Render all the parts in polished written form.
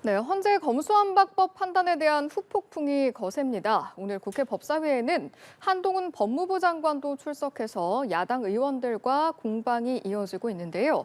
네, 헌재 검수완박법 판단에 대한 후폭풍이 거셉니다. 오늘 국회 법사위에는 한동훈 법무부 장관도 출석해서 야당 의원들과 공방이 이어지고 있는데요.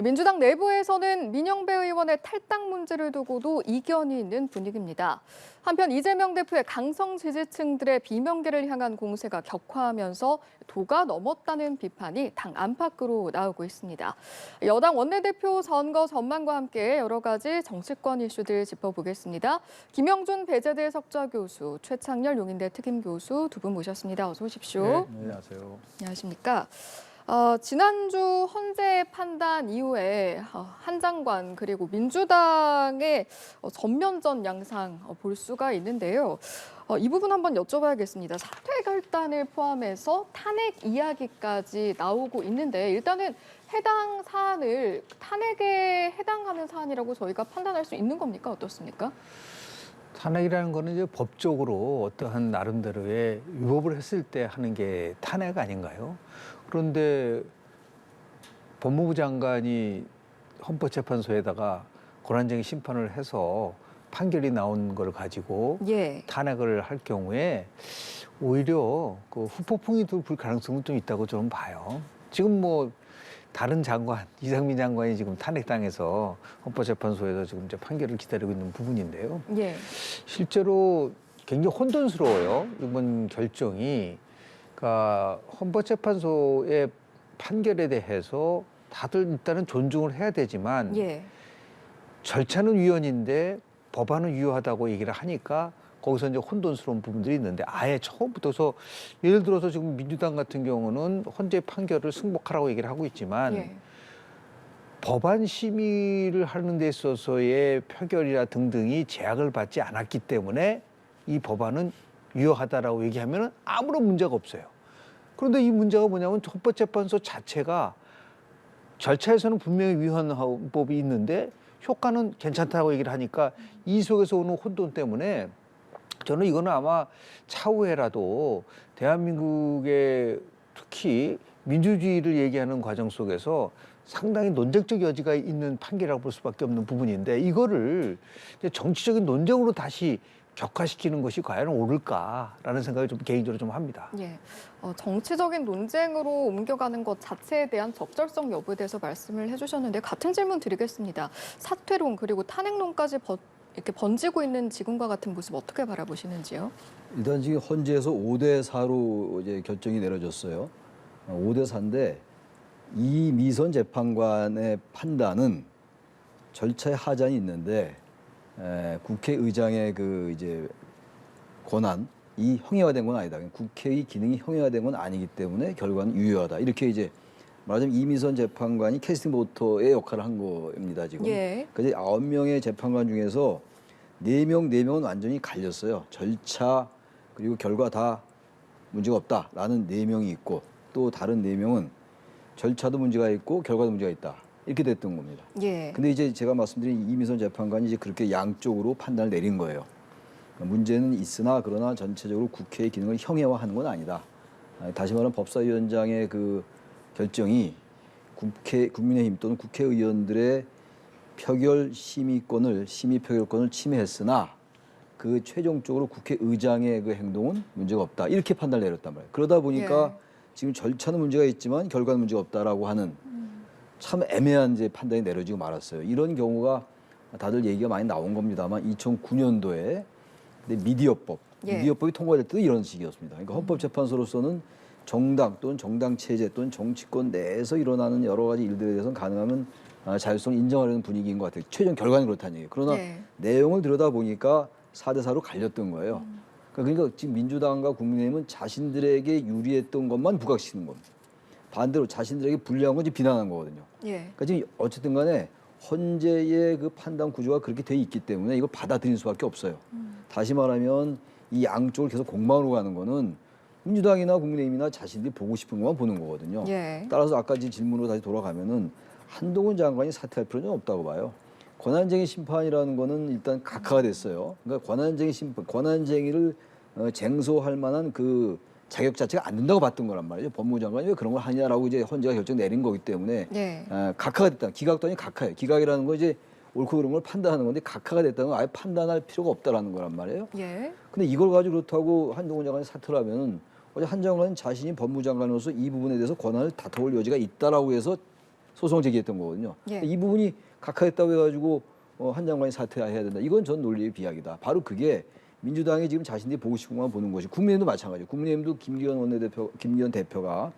민주당 내부에서는 민영배 의원의 탈당 문제를 두고도 이견이 있는 분위기입니다. 한편 이재명 대표의 강성 지지층들의 비명계를 향한 공세가 격화하면서 도가 넘었다는 비판이 당 안팎으로 나오고 있습니다. 여당 원내대표 선거 전망과 함께 여러 가지 정치권 이슈들 짚어보겠습니다. 김영준 배재대 석좌교수, 최창렬 용인대 특임교수 두 분 모셨습니다. 어서 오십시오. 네, 안녕하세요. 안녕하십니까. 지난주 헌재 판단 이후에 한 장관 그리고 민주당의 전면전 양상 볼 수가 있는데요. 이 부분 한번 여쭤봐야겠습니다. 사퇴 결단을 포함해서 탄핵 이야기까지 나오고 있는데 일단은 해당 사안을 탄핵에 해당하는 사안이라고 저희가 판단할 수 있는 겁니까? 어떻습니까? 탄핵이라는 거는 이제 법적으로 어떠한 나름대로의 위법을 했을 때 하는 게 탄핵 아닌가요? 그런데 법무부 장관이 헌법재판소에다가 권한쟁의 심판을 해서 판결이 나온 걸 가지고 탄핵을 할 경우에 오히려 그 후폭풍이 돌 가능성은 좀 있다고 저는 봐요. 지금 뭐 다른 장관, 이상민 장관이 지금 탄핵당해서 헌법재판소에서 지금 이제 판결을 기다리고 있는 부분인데요. 실제로 굉장히 혼돈스러워요. 이번 결정이. 그러니까 헌법재판소의 판결에 대해서 다들 일단은 존중을 해야 되지만 절차는 위헌인데 법안은 유효하다고 얘기를 하니까 거기서 이제 혼돈스러운 부분들이 있는데 아예 처음부터서 예를 들어서 지금 민주당 같은 경우는 헌재 판결을 승복하라고 얘기를 하고 있지만 법안 심의를 하는 데 있어서의 표결이나 등등이 제약을 받지 않았기 때문에 이 법안은 유효하다라고 얘기하면 아무런 문제가 없어요. 그런데 이 문제가 뭐냐면 헌법재판소 자체가 절차에서는 분명히 위헌 법이 있는데 효과는 괜찮다고 얘기를 하니까 이 속에서 오는 혼돈 때문에 저는 이거는 아마 차후에라도 대한민국의 특히 민주주의를 얘기하는 과정 속에서 상당히 논쟁적 여지가 있는 판결이라고 볼 수밖에 없는 부분인데 이거를 정치적인 논쟁으로 다시 격화시키는 것이 과연 옳을까라는 생각을 좀 개인적으로 좀 합니다. 정치적인 논쟁으로 옮겨가는 것 자체에 대한 적절성 여부에 대해서 말씀을 해주셨는데 같은 질문 드리겠습니다. 사퇴론 그리고 탄핵론까지 이렇게 번지고 있는 지금과 같은 모습 어떻게 바라보시는지요? 일단 지금 헌재에서 5대4로 이제 결정이 내려졌어요. 5대4인데 이미선 재판관의 판단은 절차에 하자는 있는데 국회의장의 그 이제 권한이 형해화된 건 아니다. 국회의 기능이 형해화된 건 아니기 때문에 결과는 유효하다. 이렇게 이제 말하자면 이미선 재판관이 캐스팅 보터의 역할을 한 겁니다, 지금. 그래서 9명의 재판관 중에서 4명은 완전히 갈렸어요. 절차 그리고 결과 다 문제가 없다라는 4명이 있고 또 다른 4명은 절차도 문제가 있고 결과도 문제가 있다. 이렇게 됐던 겁니다. 근데 이제 제가 말씀드린 이미선 재판관이 이제 그렇게 양쪽으로 판단을 내린 거예요. 문제는 있으나 그러나 전체적으로 국회의 기능을 형해화하는 건 아니다. 다시 말하면 법사위원장의 그 결정이 국민의힘 또는 국회의원들의 심의 표결권을 침해했으나 그 최종적으로 국회의장의 그 행동은 문제가 없다. 이렇게 판단을 내렸단 말이에요. 그러다 보니까 지금 절차는 문제가 있지만 결과는 문제가 없다라고 하는 참 애매한 이제 판단이 내려지고 말았어요. 이런 경우가 다들 얘기가 많이 나온 겁니다만 2009년도에 미디어법이 통과될 때도 이런 식이었습니다. 그러니까 헌법재판소로서는 정당 또는 정당 체제 또는 정치권 내에서 일어나는 여러 가지 일들에 대해서는 가능하면 자율성을 인정하려는 분위기인 것 같아요. 최종 결과는 그렇다는 얘기예요. 그러나 내용을 들여다보니까 4대4로 갈렸던 거예요. 그러니까 지금 민주당과 국민의힘은 자신들에게 유리했던 것만 부각시키는 겁니다. 반대로 자신들에게 불리한 건 비난한 거거든요. 그러니까 지금 어쨌든 간에 헌재의 그 판단 구조가 그렇게 돼 있기 때문에 이걸 받아들일 수밖에 없어요. 다시 말하면 이 양쪽을 계속 공방으로 가는 거는 민주당이나 국민의힘이나 자신들이 보고 싶은 것만 보는 거거든요. 따라서 아까 질문으로 다시 돌아가면은 한동훈 장관이 사퇴할 필요는 없다고 봐요. 권한쟁의 심판이라는 거는 일단 각하가 됐어요. 그러니까 권한쟁의를 쟁소할 만한 그 자격 자체가 안 된다고 봤던 거란 말이죠. 법무부 장관이 왜 그런 걸 하냐라고 이제 헌재가 결정 내린 거기 때문에 각하가 됐다. 기각도 아니고 각하예요. 기각이라는 거 이제 옳고 그른 걸 판단하는 건데 각하가 됐다는 건 아예 판단할 필요가 없다라는 거란 말이에요. 예. 근데 이걸 가지고 그렇다고 한동훈 장관이 사퇴를 하면은 어제 한 장관은 자신이 법무장관으로서 이 부분에 대해서 권한을 다퉈볼 여지가 있다라고 해서 소송을 제기했던 거거든요. 예. 이 부분이 각하했다고 해가지고 한 장관이 사퇴해야 된다. 이건 전 논리의 비약이다. 바로 그게 민주당이 지금 자신들이 보고 싶은 것만 보는 것이 국민의힘도 마찬가지예요. 국민의힘도 김기현 대표가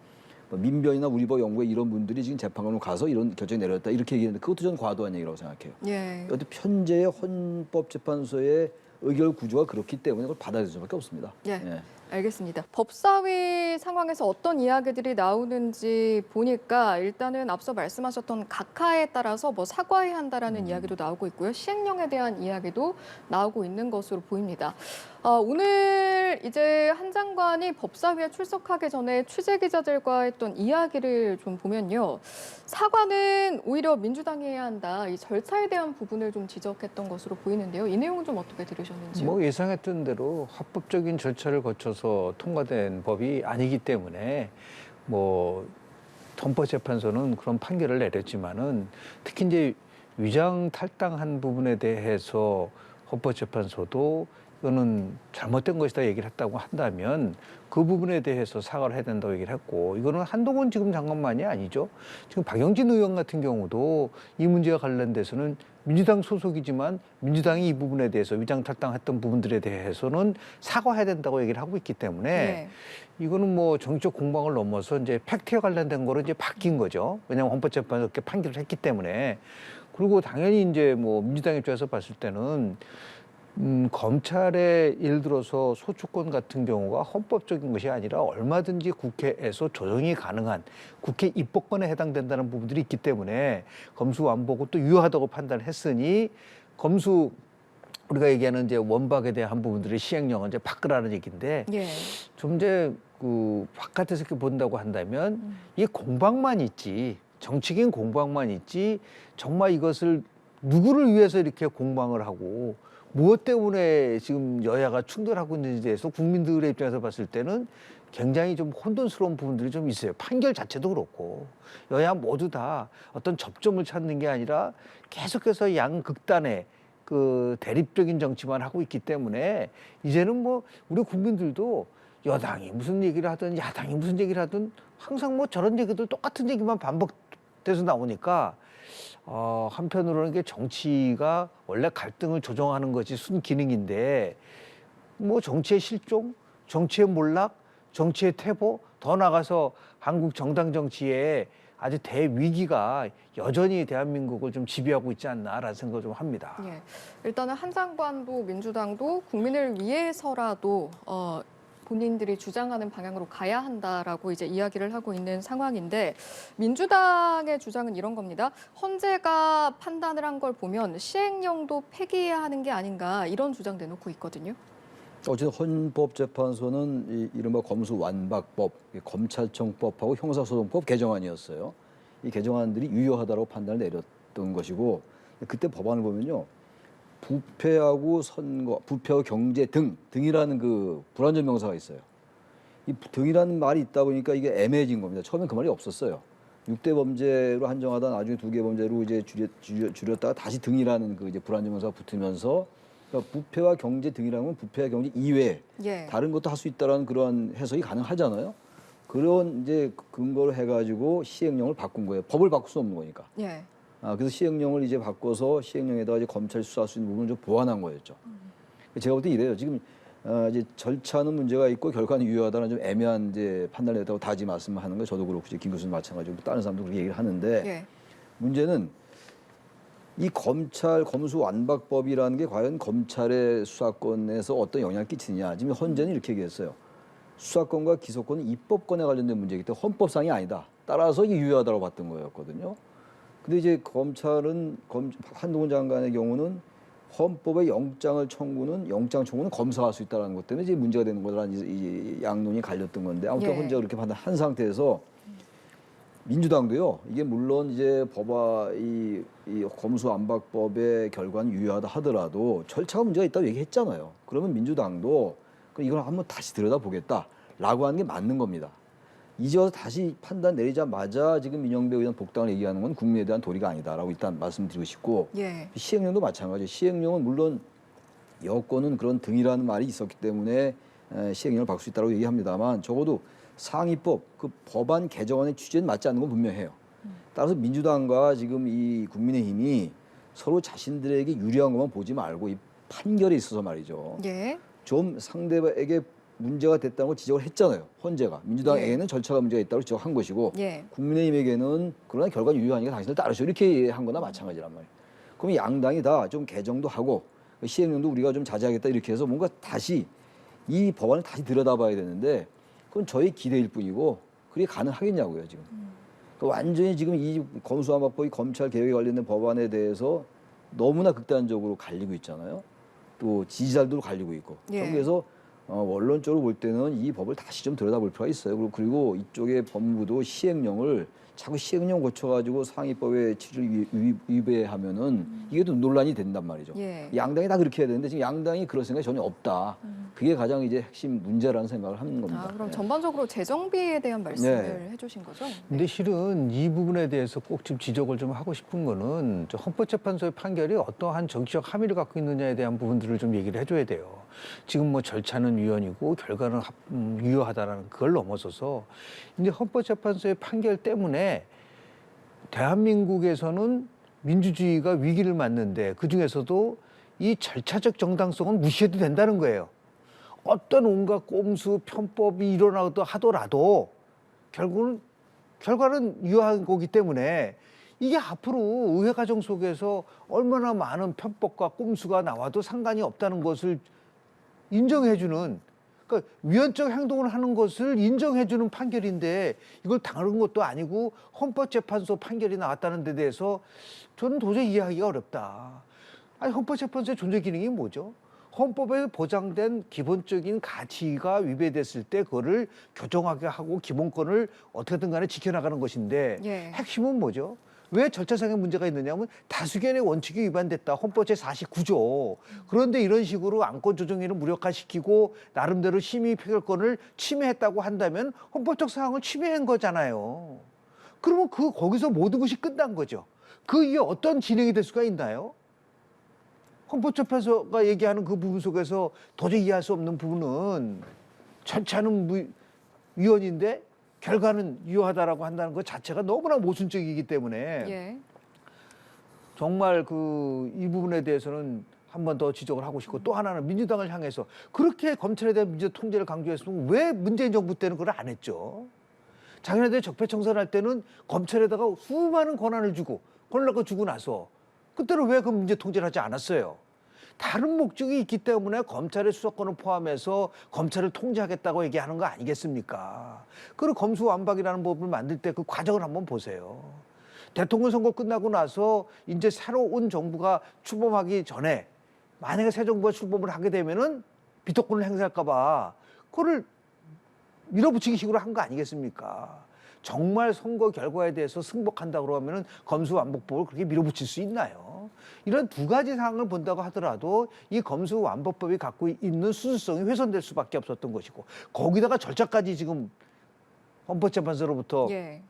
뭐 민변이나 우리법 연구회 이런 분들이 지금 재판관으로 가서 이런 결정이 내렸다 이렇게 얘기했는데 그것도 저는 과도한 얘기라고 생각해요. 예. 어떤 현재의 헌법재판소의 의결 구조가 그렇기 때문에 그걸 받아들일 수밖에 없습니다. 예. 알겠습니다. 법사위 상황에서 어떤 이야기들이 나오는지 보니까 일단은 앞서 말씀하셨던 각하에 따라서 뭐 사과해야 한다라는 이야기도 나오고 있고요. 시행령에 대한 이야기도 나오고 있는 것으로 보입니다. 오늘 이제 한 장관이 법사위에 출석하기 전에 취재 기자들과 했던 이야기를 좀 보면요. 사과는 오히려 민주당이 해야 한다. 이 절차에 대한 부분을 좀 지적했던 것으로 보이는데요. 이 내용은 좀 어떻게 들으셨는지요? 뭐 예상했던 대로 합법적인 절차를 거쳐서 통과된 법이 아니기 때문에 뭐 헌법재판소는 그런 판결을 내렸지만은 특히 이제 위장 탈당한 부분에 대해서 헌법재판소도 이거는 잘못된 것이다 얘기를 했다고 한다면 그 부분에 대해서 사과를 해야 된다고 얘기를 했고 이거는 한동훈 지금 장관만이 아니죠. 지금 박영진 의원 같은 경우도 이 문제와 관련돼서는 민주당 소속이지만 민주당이 이 부분에 대해서 위장 탈당했던 부분들에 대해서는 사과해야 된다고 얘기를 하고 있기 때문에 네. 이거는 뭐 정치적 공방을 넘어서 이제 팩트에 관련된 거로 이제 바뀐 거죠. 왜냐하면 헌법재판소가 이렇게 판결을 했기 때문에. 그리고 당연히 이제 뭐 민주당 입장에서 봤을 때는 검찰의 예를 들어서 소추권 같은 경우가 헌법적인 것이 아니라 얼마든지 국회에서 조정이 가능한 국회 입법권에 해당된다는 부분들이 있기 때문에 검수완복을 또 유효하다고 판단을 했으니 우리가 얘기하는 이제 원박에 대한 부분들의 시행령은 이제 바꾸라는 얘기인데 예. 좀 이제 그 바깥에서 이렇게 본다고 한다면 이게 공방만 있지 정치적인 공방만 있지 정말 이것을 누구를 위해서 이렇게 공방을 하고 무엇 때문에 지금 여야가 충돌하고 있는지에 대해서 국민들의 입장에서 봤을 때는 굉장히 좀 혼돈스러운 부분들이 좀 있어요. 판결 자체도 그렇고 여야 모두 다 어떤 접점을 찾는 게 아니라 계속해서 양극단의 그 대립적인 정치만 하고 있기 때문에 이제는 뭐 우리 국민들도 여당이 무슨 얘기를 하든 야당이 무슨 얘기를 하든 항상 뭐 저런 얘기들 똑같은 얘기만 반복돼서 나오니까 한편으로는 이게 정치가 원래 갈등을 조정하는 것이 순기능인데 뭐 정치의 실종, 정치의 몰락, 정치의 퇴보, 더 나가서 한국 정당 정치에 아주 대위기가 여전히 대한민국을 좀 지배하고 있지 않나라는 생각을 좀 합니다. 예. 일단은 한 장관도 민주당도 국민을 위해서라도 본인들이 주장하는 방향으로 가야 한다라고 이제 이야기를 하고 있는 상황인데 민주당의 주장은 이런 겁니다. 헌재가 판단을 한 걸 보면 시행령도 폐기해야 하는 게 아닌가 이런 주장 내놓고 있거든요. 어쨌든 헌법재판소는 이른바 검수완박법, 검찰청법하고 형사소송법 개정안이었어요. 이 개정안들이 유효하다고 판단을 내렸던 것이고 그때 법안을 보면요. 부패하고 선거, 부패하고 경제 등이라는 그 불완전 명사가 있어요. 이 등이라는 말이 있다 보니까 이게 애매해진 겁니다. 처음엔 그 말이 없었어요. 6대 범죄로 한정하다 나중에 2개 범죄로 이제 줄였다가 다시 등이라는 그 이제 불완전 명사가 붙으면서 그러니까 부패와 경제 등이라는 건 부패와 경제 이외에 예. 다른 것도 할 수 있다라는 그런 해석이 가능하잖아요. 그런 이제 근거를 해가지고 시행령을 바꾼 거예요. 법을 바꿀 수 없는 거니까. 예. 그래서 시행령을 이제 바꿔서 시행령에다가 이제 검찰이 수사할 수 있는 부분을 좀 보완한 거였죠. 제가 볼 때 이래요. 지금 이제 절차는 문제가 있고 결과는 유효하다는 좀 애매한 이제 판단을 했다고 다지 말씀하는 거 저도 그렇고 김 교수님 마찬가지고 다른 사람도 그렇게 얘기를 하는데 예. 문제는 이 검수완박법이라는 게 과연 검찰의 수사권에서 어떤 영향을 끼치느냐. 지금 헌재는 이렇게 얘기했어요. 수사권과 기소권은 입법권에 관련된 문제이기 때문에 헌법상이 아니다. 따라서 이게 유효하다고 봤던 거였거든요. 근데 이제 검찰은 한동훈 장관의 경우는 헌법의 영장 청구는 검사가 할 수 있다는 것 때문에 이제 문제가 되는 거라는 이 양론이 갈렸던 건데 아무튼 예. 헌재가 그렇게 판단한 상태에서 민주당도요. 이게 물론 이제 이 검수완박법의 결과는 유효하다 하더라도 절차가 문제가 있다고 얘기했잖아요. 그러면 민주당도 이걸 한번 다시 들여다보겠다라고 하는 게 맞는 겁니다. 이제 와서 다시 판단 내리자마자 지금 이명배 의원 복당을 얘기하는 건 국민에 대한 도리가 아니다라고 일단 말씀드리고 싶고 예. 시행령도 마찬가지예요. 시행령은 물론 여권은 그런 등이라는 말이 있었기 때문에 시행령을 바꿀 수 있다고 얘기합니다만 적어도 상위법 그 법안 개정안의 취지는 맞지 않는 건 분명해요. 따라서 민주당과 지금 이 국민의힘이 서로 자신들에게 유리한 것만 보지 말고 이 판결에 있어서 말이죠. 예. 좀 상대에게 문제가 됐다는 걸 지적을 했잖아요. 헌재가. 민주당에게는 절차가 문제가 있다고 지적한 것이고 예. 국민의힘에게는 그러나 결과는 유효하니까 당신들 따르시오 이렇게 한 거나 마찬가지란 말이에요. 그럼 양당이 다 좀 개정도 하고 시행령도 우리가 좀 자제하겠다 이렇게 해서 뭔가 다시 이 법안을 다시 들여다봐야 되는데 그건 저희 기대일 뿐이고 그게 가능하겠냐고요 지금. 그러니까 완전히 지금 이 검수완박법이 검찰 개혁에 관련된 법안에 대해서 너무나 극단적으로 갈리고 있잖아요. 또 지지자들도 갈리고 있고. 예. 그래서 원론적으로 볼 때는 이 법을 다시 좀 들여다볼 필요가 있어요. 그리고 이쪽의 법무부도 시행령을 자꾸 시행령 고쳐가지고 상위법의 취지를 위배하면은 이게 또 논란이 된단 말이죠. 예. 양당이 다 그렇게 해야 되는데 지금 양당이 그럴 생각이 전혀 없다. 그게 가장 이제 핵심 문제라는 생각을 하는 겁니다. 아, 그럼 네. 전반적으로 재정비에 대한 말씀을 해주신 거죠? 근데 실은 이 부분에 대해서 꼭 좀 지적을 좀 하고 싶은 거는 저 헌법재판소의 판결이 어떠한 정치적 함의를 갖고 있느냐에 대한 부분들을 좀 얘기를 해줘야 돼요. 지금 뭐 절차는 위헌이고 결과는 유효하다라는 그걸 넘어서서 이제 헌법재판소의 판결 때문에 대한민국에서는 민주주의가 위기를 맞는데 그 중에서도 이 절차적 정당성은 무시해도 된다는 거예요. 어떤 온갖 꼼수 편법이 일어나도 하더라도 결과는 유효한 거기 때문에 이게 앞으로 의회 과정 속에서 얼마나 많은 편법과 꼼수가 나와도 상관이 없다는 것을 인정해주는, 그러니까 위헌적 행동을 하는 것을 인정해주는 판결인데 이걸 다른 것도 아니고 헌법재판소 판결이 나왔다는 데 대해서 저는 도저히 이해하기가 어렵다. 아니 헌법재판소의 존재 기능이 뭐죠? 헌법에 보장된 기본적인 가치가 위배됐을 때 그거를 교정하게 하고 기본권을 어떻게든 간에 지켜나가는 것인데 예. 핵심은 뭐죠? 왜 절차상의 문제가 있느냐면 다수결의 원칙이 위반됐다. 헌법 제49조. 그런데 이런 식으로 안건 조정위를 무력화시키고 나름대로 심의 표결권을 침해했다고 한다면 헌법적 사항을 침해한 거잖아요. 그러면 거기서 모든 것이 끝난 거죠. 그 이게 어떤 진행이 될 수가 있나요? 헌법재판소가 얘기하는 그 부분 속에서 도저히 이해할 수 없는 부분은 절차는 위헌인데 결과는 유효하다라고 한다는 것 자체가 너무나 모순적이기 때문에 예. 정말 이 부분에 대해서는 한 번 더 지적을 하고 싶고 또 하나는 민주당을 향해서 그렇게 검찰에 대한 민주 통제를 강조했으면 왜 문재인 정부 때는 그걸 안 했죠? 자기네들 적폐청산할 때는 검찰에다가 수많은 권한을 주고 나서 그때는 왜 그 문제 통제를 하지 않았어요? 다른 목적이 있기 때문에 검찰의 수사권을 포함해서 검찰을 통제하겠다고 얘기하는 거 아니겠습니까? 그리고 검수완박이라는 법을 만들 때 그 과정을 한번 보세요. 대통령 선거 끝나고 나서 이제 새로운 정부가 출범하기 전에 만약에 새 정부가 출범을 하게 되면은 비토권을 행사할까 봐 그거를 밀어붙이기 식으로 한 거 아니겠습니까? 정말 선거 결과에 대해서 승복한다고 그러면은 검수완박법을 그렇게 밀어붙일 수 있나요? 이런 두 가지 사항을 본다고 하더라도 이 검수완박법이 갖고 있는 수수성이 훼손될 수밖에 없었던 것이고 거기다가 절차까지 지금 헌법재판소로부터 예.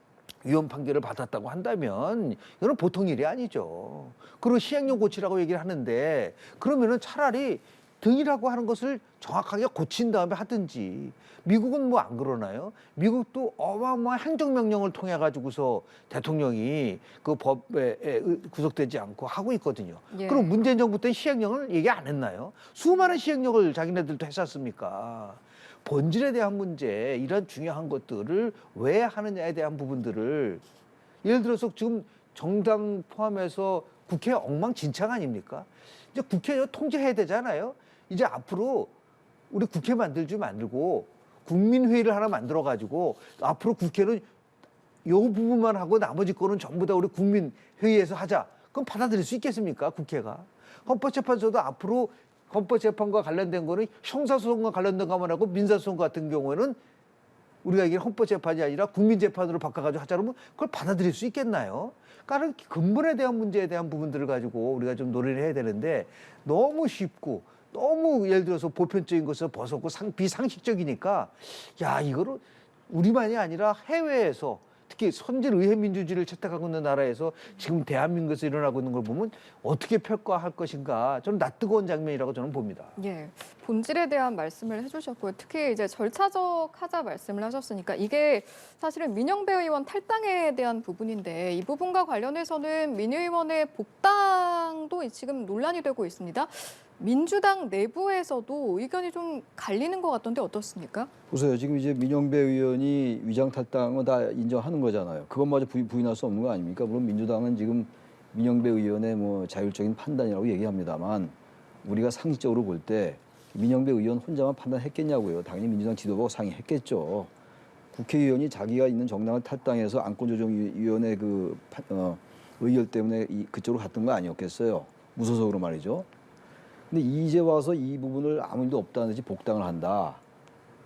위헌 판결을 받았다고 한다면 이건 보통 일이 아니죠. 그리고 시행령 고치라고 얘기를 하는데 그러면은 차라리 등이라고 하는 것을 정확하게 고친 다음에 하든지. 미국은 뭐 안 그러나요? 미국도 어마어마한 행정명령을 통해 가지고서 대통령이 그 법에 구속되지 않고 하고 있거든요. 예. 그럼 문재인 정부 때 시행령을 얘기 안 했나요? 수많은 시행령을 자기네들도 했었습니까? 본질에 대한 문제, 이런 중요한 것들을 왜 하느냐에 대한 부분들을 예를 들어서 지금 정당 포함해서 국회 엉망진창 아닙니까? 이제 국회 통제해야 되잖아요. 이제 앞으로 우리 국회 만들고 국민회의를 하나 만들어가지고 앞으로 국회는 요 부분만 하고 나머지 거는 전부 다 우리 국민회의에서 하자. 그럼 받아들일 수 있겠습니까? 국회가. 헌법재판소도 앞으로 헌법재판과 관련된 거는 형사소송과 관련된 것만 하고 민사소송 같은 경우에는 우리가 이게 헌법재판이 아니라 국민재판으로 바꿔가지고 하자 그러면 그걸 받아들일 수 있겠나요? 그러니까 근본에 대한 문제에 대한 부분들을 가지고 우리가 좀 논의를 해야 되는데 너무 쉽고 너무 예를 들어서 보편적인 것을 벗었고 비상식적이니까 야 이거를 우리만이 아니라 해외에서 특히 선진 의회 민주주의를 채택하고 있는 나라에서 지금 대한민국에서 일어나고 있는 걸 보면 어떻게 평가할 것인가 저는 낯뜨거운 장면이라고 저는 봅니다. 예, 본질에 대한 말씀을 해주셨고요. 특히 이제 절차적 하자 말씀을 하셨으니까 이게 사실은 민영배 의원 탈당에 대한 부분인데 이 부분과 관련해서는 민 의원의 복당도 지금 논란이 되고 있습니다. 민주당 내부에서도 의견이 좀 갈리는 것 같던데 어떻습니까? 보세요. 지금 이제 민영배 의원이 위장 탈당은 다 인정하는 거잖아요. 그것마저 부인할 수 없는 거 아닙니까? 물론 민주당은 지금 민영배 의원의 뭐 자율적인 판단이라고 얘기합니다만 우리가 상식적으로 볼 때 민영배 의원 혼자만 판단했겠냐고요. 당연히 민주당 지도부가 상의했겠죠. 국회의원이 자기가 있는 정당을 탈당해서 안건조정위원회 의결 때문에 그쪽으로 갔던 거 아니었겠어요. 무소속으로 말이죠. 근데 이제 와서 이 부분을 아무 일도 없다는 듯이 복당을 한다.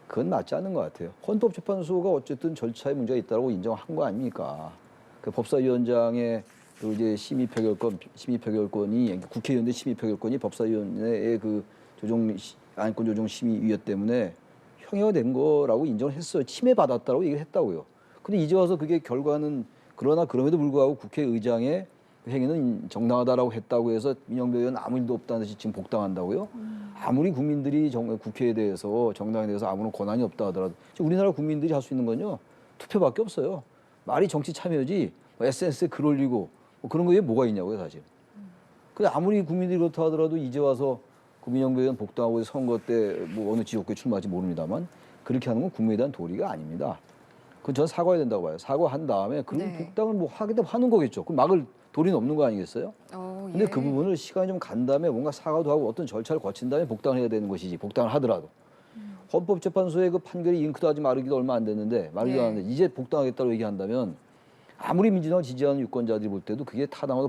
그건 맞지 않는 것 같아요. 헌법재판소가 어쨌든 절차에 문제가 있다고 인정한 거 아닙니까? 그 법사위원장의 그 이제 심의 표결권이 국회의원들 심의 표결권이 법사위원회의 그 안건 조정 심의위원 때문에 형해화된 거라고 인정을 했어요. 침해받았다고 얘기를 했다고요. 근데 이제 와서 그게 결과는 그러나 그럼에도 불구하고 국회의장의 행위는 정당하다라고 했다고 해서 민영배 의원 아무 일도 없다는 듯이 지금 복당한다고요? 아무리 국민들이 국회에 대해서 정당에 대해서 아무런 권한이 없다 하더라도 지금 우리나라 국민들이 할 수 있는 건요 투표밖에 없어요. 말이 정치 참여지 뭐 SNS에 글 올리고 뭐 그런 거에 뭐가 있냐고요 사실. 근데 아무리 국민들이 그렇다 하더라도 이제 와서 그 민영배 의원 복당하고 선거 때 뭐 어느 지역구에 출마할지 모릅니다만 그렇게 하는 건 국민에 대한 도리가 아닙니다. 그건 저는 사과해야 된다고 봐요. 사과한 다음에 그럼 네. 복당을 뭐 하게 되면 하는 거겠죠. 그럼 막을 도리는 없는 거 아니겠어요? 근데 예. 그 부분을 시간이 좀 간 다음에 뭔가 사과도 하고 어떤 절차를 거친 다음에 복당을 해야 되는 것이지 복당을 하더라도 헌법재판소의 그 판결이 잉크도 하지 마르기도 얼마 안 됐는데 말기도 안 했는데 이제 복당하겠다고 얘기한다면 아무리 민주당을 지지하는 유권자들이 볼 때도 그게 타당하다고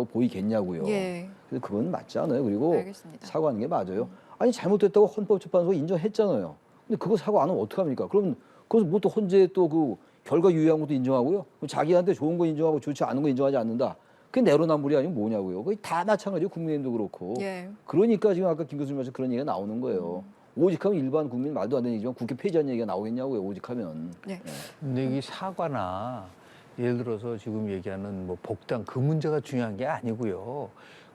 보이겠냐고요. 예. 그래서 그건 맞지 않아요. 그리고 알겠습니다. 사과하는 게 맞아요. 아니 잘못됐다고 헌법재판소가 인정했잖아요. 근데 그거 사과 안 하면 어떡합니까? 그럼 그래서 뭐 또 헌재에 또 그 결과 유의한 것도 인정하고요. 자기한테 좋은 거 인정하고 좋지 않은 거 인정하지 않는다. 그게 내로남불이 아니면 뭐냐고요. 거의 다 마찬가지예요. 국민의힘도 그렇고. 예. 그러니까 지금 아까 김 교수님 말씀 그런 얘기가 나오는 거예요. 오직하면 일반 국민 말도 안 되는 얘기지만 국회 폐지하는 얘기가 나오겠냐고요. 오직하면. 네. 근데 이 사과나 예를 들어서 지금 얘기하는 뭐 복당 그 문제가 중요한 게 아니고요.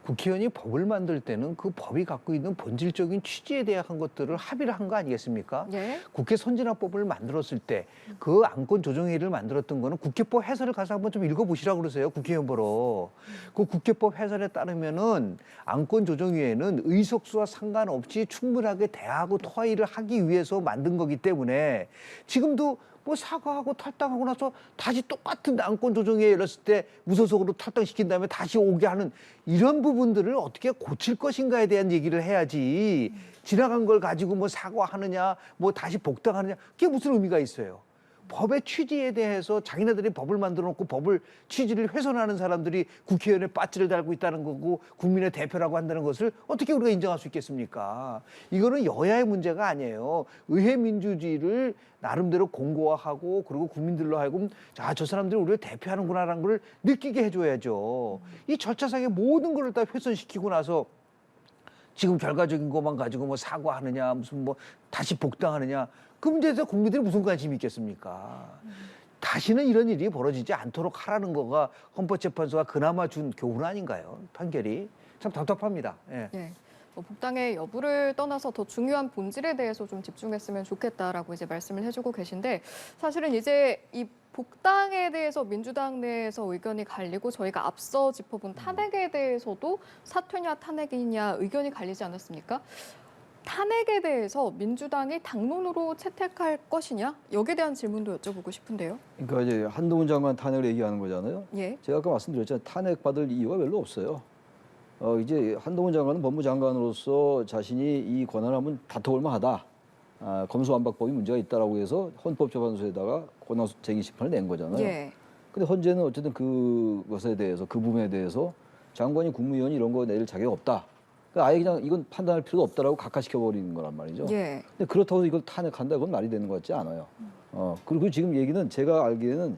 국회의원이 법을 만들 때는 그 법이 갖고 있는 본질적인 취지에 대한 것들을 합의를 한 거 아니겠습니까? 예. 국회 선진화법을 만들었을 때 그 안건 조정회의를 만들었던 거는 국회법 해설을 가서 한번 좀 읽어보시라고 그러세요. 국회의원 보러. 그 국회법 해설에 따르면은 안건 조정위에는 의석수와 상관없이 충분하게 대화하고 토의를 하기 위해서 만든 거기 때문에 지금도 뭐 사과하고 탈당하고 나서 다시 똑같은 안건 조정회에 열렸을 때 무소속으로 탈당시킨 다음에 다시 오게 하는 이런 부분들을 어떻게 고칠 것인가에 대한 얘기를 해야지 지나간 걸 가지고 뭐 사과하느냐 뭐 다시 복당하느냐 그게 무슨 의미가 있어요. 법의 취지에 대해서 자기네들이 법을 만들어 놓고 법을 취지를 훼손하는 사람들이 국회의원의 배지를 달고 있다는 거고 국민의 대표라고 한다는 것을 어떻게 우리가 인정할 수 있겠습니까? 이거는 여야의 문제가 아니에요. 의회 민주주의를 나름대로 공고화하고 그리고 국민들로 하여금 저 사람들이 우리를 대표하는구나라는 걸 느끼게 해줘야죠. 이 절차상의 모든 걸 다 훼손시키고 나서 지금 결과적인 것만 가지고 뭐 사과하느냐 무슨 뭐 다시 복당하느냐 그 문제에 대해서 국민들이 무슨 관심이 있겠습니까? 다시는 이런 일이 벌어지지 않도록 하라는 거가 헌법재판소가 그나마 준 교훈 아닌가요? 판결이. 참 답답합니다. 예. 예. 복당의 여부를 떠나서 더 중요한 본질에 대해서 좀 집중했으면 좋겠다라고 이제 말씀을 해주고 계신데 사실은 이제 이 복당에 대해서 민주당 내에서 의견이 갈리고 저희가 앞서 짚어본 탄핵에 대해서도 사퇴냐 탄핵이냐 의견이 갈리지 않았습니까? 탄핵에 대해서 민주당이 당론으로 채택할 것이냐? 여기에 대한 질문도 여쭤보고 싶은데요. 그러니까 이제 한동훈 장관 탄핵을 얘기하는 거잖아요. 예. 제가 아까 말씀드렸잖아요. 탄핵받을 이유가 별로 없어요. 이제 한동훈 장관은 법무장관으로서 자신이 이 권한을 한번 다퉈볼 만하다. 검수완박법이 문제가 있다라고 해서 헌법재판소에다가 권한쟁의 심판을 낸 거잖아요. 예. 근데 헌재는 어쨌든 그것에 대해서 그 부분에 대해서 장관이 국무위원이 이런 거 내릴 자격이 없다. 그러니까 아예 그냥 이건 판단할 필요도 없다라고 각하시켜버리는 거란 말이죠. 예. 근데 그렇다고 이걸 탄핵한다 그건 말이 되는 것 같지 않아요. 그리고 지금 얘기는 제가 알기에는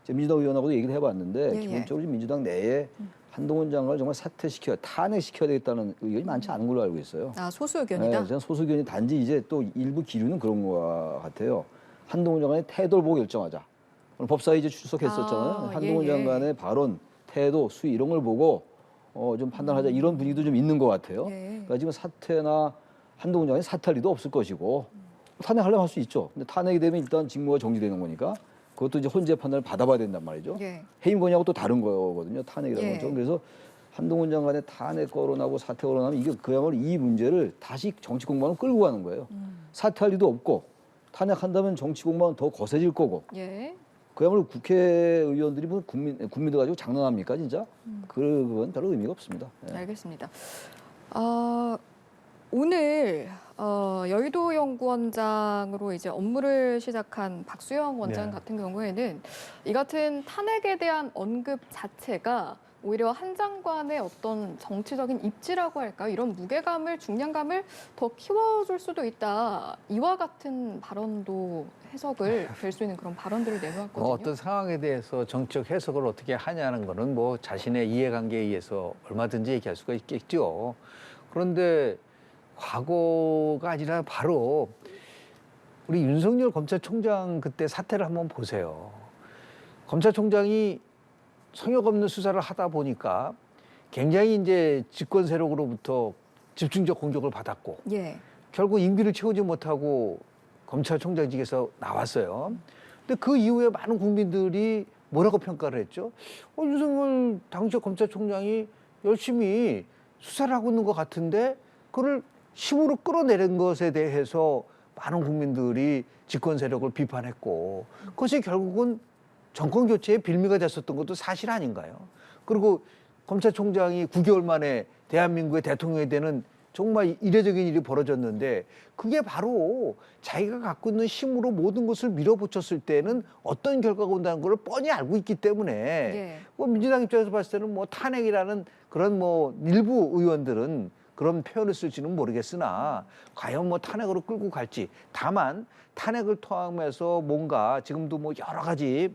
민주당 의원하고도 얘기를 해봤는데 예, 기본적으로 민주당 내에 한동훈 장관을 정말 사퇴시켜야 탄핵시켜야 되겠다는 의견이 많지 않은 걸로 알고 있어요. 소수 의견이다. 저는 소수 의견이 단지 이제 또 일부 기류는 그런 것 같아요. 한동훈 장관의 태도를 보고 결정하자. 오늘 법사위 이제 출석했었잖아요. 아, 한동훈 예, 예. 장관의 발언, 태도, 수위 이런 걸 보고 좀 판단하자 이런 분위기도 좀 있는 것 같아요. 예. 그러니까 지금 사퇴나 한동훈 장관이 사퇴할 리도 없을 것이고 탄핵하려면 할 수 있죠. 근데 탄핵이 되면 일단 직무가 정지되는 거니까 그것도 이제 헌재 판단을 받아봐야 된단 말이죠. 예. 해임 건의하고 또 다른 거거든요. 탄핵이라는 예. 거죠. 그래서 한동훈 장관의 탄핵 거론하고 사퇴 거론하면 이게 그야말로 이 문제를 다시 정치 공방으로 끌고 가는 거예요. 사퇴할 리도 없고 탄핵한다면 정치 공방은 더 거세질 거고 예. 그야말로 국회의원들이 뭐 국민들 가지고 장난합니까 진짜? 그건 별로 의미가 없습니다. 예. 알겠습니다. 오늘 여의도 연구원장으로 이제 업무를 시작한 박수영 원장 네. 같은 경우에는 이 같은 탄핵에 대한 언급 자체가 오히려 한 장관의 어떤 정치적인 입지라고 할까요? 이런 무게감을, 중량감을 더 키워줄 수도 있다. 이와 같은 발언도 해석을 될 수 있는 그런 발언들을 내놓았거든요. 어떤 상황에 대해서 정책 해석을 어떻게 하냐는 거는 뭐 자신의 이해관계에 의해서 얼마든지 얘기할 수가 있겠죠. 그런데 과거가 아니라 바로 우리 윤석열 검찰총장 그때 사태를 한번 보세요. 검찰총장이 성역 없는 수사를 하다 보니까 굉장히 이제 집권 세력으로부터 집중적 공격을 받았고 예. 결국 임기를 채우지 못하고 검찰총장직에서 나왔어요. 근데 그 이후에 많은 국민들이 뭐라고 평가를 했죠? 윤석열 당시 검찰총장이 열심히 수사를 하고 있는 것 같은데 그걸 힘으로 끌어내린 것에 대해서 많은 국민들이 집권 세력을 비판했고 그것이 결국은 정권 교체의 빌미가 됐었던 것도 사실 아닌가요? 그리고 검찰총장이 9개월 만에 대한민국의 대통령이 되는 정말 이례적인 일이 벌어졌는데 그게 바로 자기가 갖고 있는 힘으로 모든 것을 밀어붙였을 때는 어떤 결과가 온다는 걸 뻔히 알고 있기 때문에 예. 뭐 민주당 입장에서 봤을 때는 뭐 탄핵이라는 그런 뭐 일부 의원들은 그런 표현을 쓸지는 모르겠으나 과연 뭐 탄핵으로 끌고 갈지 다만 탄핵을 통하면서 뭔가 지금도 뭐 여러 가지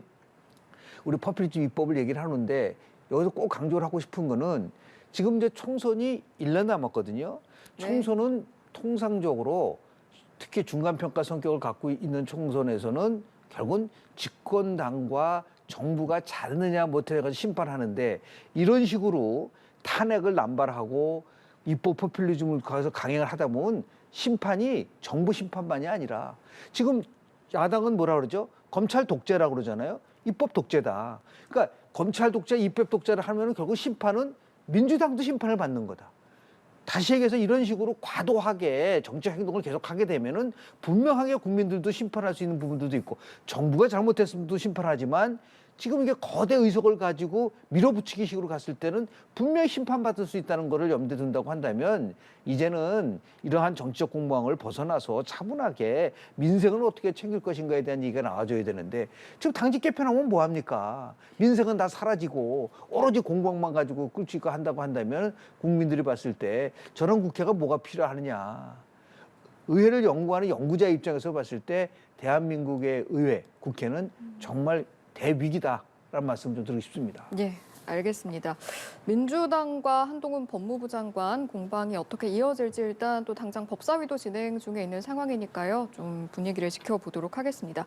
우리 퍼퓰리즘 입법을 얘기를 하는데 여기서 꼭 강조를 하고 싶은 거는 지금 이제 총선이 1년 남았거든요. 네. 총선은 통상적으로 특히 중간평가 성격을 갖고 있는 총선에서는 결국은 집권당과 정부가 잘하느냐 못하느냐가 심판하는데 이런 식으로 탄핵을 남발하고 입법 포퓰리즘을 가서 강행을 하다 보면 심판이 정부 심판만이 아니라 지금 야당은 뭐라 그러죠? 검찰 독재라고 그러잖아요. 입법 독재다. 그러니까 검찰 독재, 입법 독재를 하면 결국 심판은 민주당도 심판을 받는 거다. 다시 얘기해서 이런 식으로 과도하게 정책 행동을 계속하게 되면은 분명하게 국민들도 심판할 수 있는 부분들도 있고 정부가 잘못했음도 심판하지만 지금 이게 거대 의석을 가지고 밀어붙이기 식으로 갔을 때는 분명히 심판받을 수 있다는 거를 염두에 둔다고 한다면 이제는 이러한 정치적 공방을 벗어나서 차분하게 민생을 어떻게 챙길 것인가에 대한 얘기가 나와줘야 되는데 지금 당직 개편하면 뭐합니까? 민생은 다 사라지고 오로지 공방만 가지고 끌고 한다고 한다면 국민들이 봤을 때 저런 국회가 뭐가 필요하느냐. 의회를 연구하는 연구자 입장에서 봤을 때 대한민국의 의회, 국회는 정말 대위기다라는 말씀 좀 드리고 싶습니다. 예, 알겠습니다. 민주당과 한동훈 법무부 장관 공방이 어떻게 이어질지 일단 또 당장 법사위도 진행 중에 있는 상황이니까요. 좀 분위기를 지켜보도록 하겠습니다.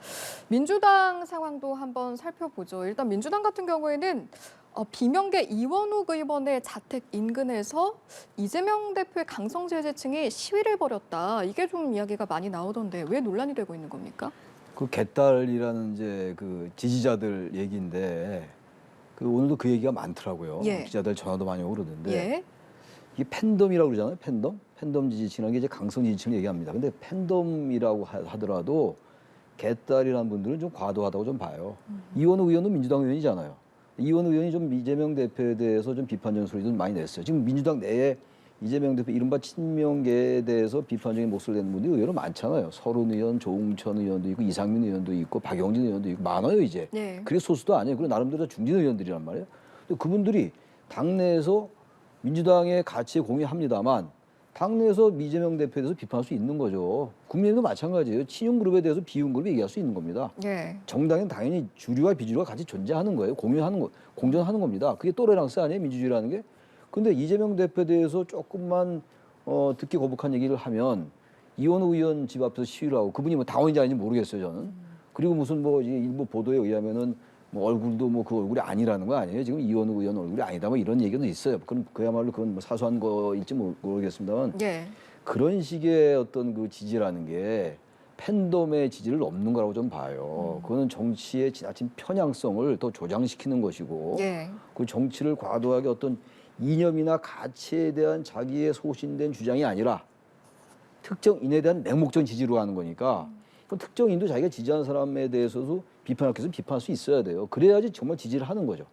민주당 상황도 한번 살펴보죠. 일단 민주당 같은 경우에는 비명계 이원욱 의원의 자택 인근에서 이재명 대표의 강성재 지층이 시위를 벌였다. 이게 좀 이야기가 많이 나오던데 왜 논란이 되고 있는 겁니까? 그 개딸이라는 이제 그 지지자들 얘기인데 그 오늘도 그 얘기가 많더라고요. 예. 기자들 전화도 많이 오고 그러는데 예. 이게 팬덤이라고 그러잖아요. 팬덤 지지층이라는 게 이제 강성 지지층을 얘기합니다. 근데 팬덤이라고 하더라도 개딸이라는 분들은 좀 과도하다고 좀 봐요. 이원우 의원은 민주당 의원이잖아요. 이원우 의원이 좀 이재명 대표에 대해서 좀 비판적인 소리도 많이 냈어요. 지금 민주당 내에 이재명 대표 이른바 친명계에 대해서 비판적인 목소리를 내는 분들이 의외로 많잖아요. 서른 의원, 조웅천 의원도 있고 이상민 의원도 있고 박영진 의원도 있고 많아요 이제. 네. 그게 소수도 아니에요. 그리고 나름대로 중진 의원들이란 말이에요. 근데 그분들이 당내에서 민주당의 가치에 공유합니다만 당내에서 이재명 대표에 대해서 비판할 수 있는 거죠. 국민의힘도 마찬가지예요. 친윤 그룹에 대해서 비윤 그룹이 얘기할 수 있는 겁니다. 예. 정당은 당연히 주류와 비주류가 같이 존재하는 거예요. 공유하는 거, 공존하는 겁니다. 그게 또레랑스 아니에요, 민주주의라는 게? 근데 이재명 대표에 대해서 조금만 듣기 거북한 얘기를 하면 이원우 의원 집 앞에서 시위를 하고 그분이 뭐 당원인지 아닌지 모르겠어요, 저는. 그리고 무슨 뭐 일부 보도에 의하면은 뭐 얼굴도 뭐 그 얼굴이 아니라는 거 아니에요? 지금 이현우 의원 얼굴이 아니다 뭐 이런 얘기도 있어요. 그건 그야말로 그건 뭐 사소한 거일지 모르겠습니다만 예. 그런 식의 어떤 그 지지라는 게 팬덤의 지지를 넘는 거라고 좀 봐요. 그거는 정치의 지나친 편향성을 더 조장시키는 것이고 예. 그 정치를 과도하게 어떤 이념이나 가치에 대한 자기의 소신된 주장이 아니라 특정인에 대한 맹목적인 지지로 하는 거니까 그 특정인도 자기가 지지하는 사람에 대해서도 비판할 것은 비판할 수 있어야 돼요. 그래야지 정말 지지를 하는 거죠.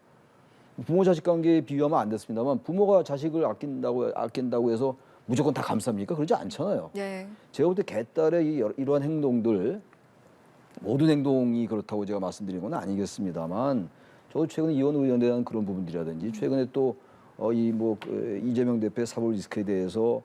부모 자식 관계에 비유하면 안 됐습니다만 부모가 자식을 아낀다고 해서 무조건 다 감쌉니까? 그러지 않잖아요. 예. 제가 볼 때 개딸의 이러한 행동들 모든 행동이 그렇다고 제가 말씀드린 건 아니겠습니다만 저 최근에 이원 의원에 대한 그런 부분들이라든지 최근에 또 이재명 대표의 사법 리스크에 대해서